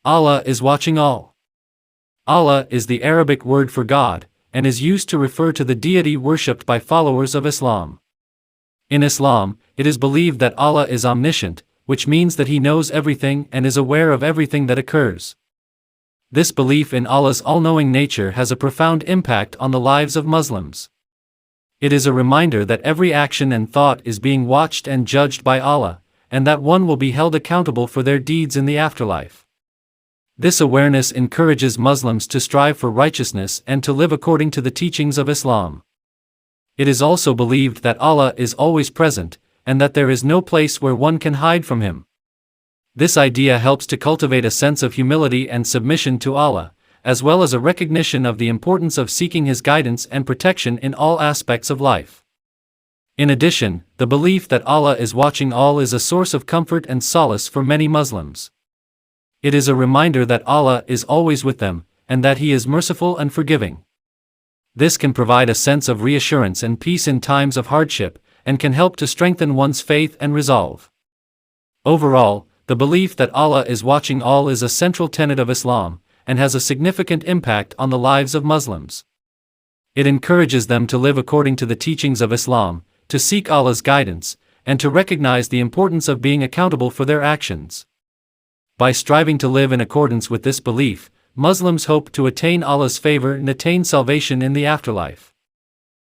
Allah is watching all. Allah is the Arabic word for God, and is used to refer to the deity worshipped by followers of Islam. In Islam, it is believed that Allah is omniscient, which means that He knows everything and is aware of everything that occurs. This belief in Allah's all-knowing nature has a profound impact on the lives of Muslims. It is a reminder that every action and thought is being watched and judged by Allah, and that one will be held accountable for their deeds in the afterlife. This awareness encourages Muslims to strive for righteousness and to live according to the teachings of Islam. It is also believed that Allah is always present, and that there is no place where one can hide from Him. This idea helps to cultivate a sense of humility and submission to Allah, as well as a recognition of the importance of seeking His guidance and protection in all aspects of life. In addition, the belief that Allah is watching all is a source of comfort and solace for many Muslims. It is a reminder that Allah is always with them, and that He is merciful and forgiving. This can provide a sense of reassurance and peace in times of hardship, and can help to strengthen one's faith and resolve. Overall, the belief that Allah is watching all is a central tenet of Islam, and has a significant impact on the lives of Muslims. It encourages them to live according to the teachings of Islam, to seek Allah's guidance, and to recognize the importance of being accountable for their actions. By striving to live in accordance with this belief, Muslims hope to attain Allah's favor and attain salvation in the afterlife.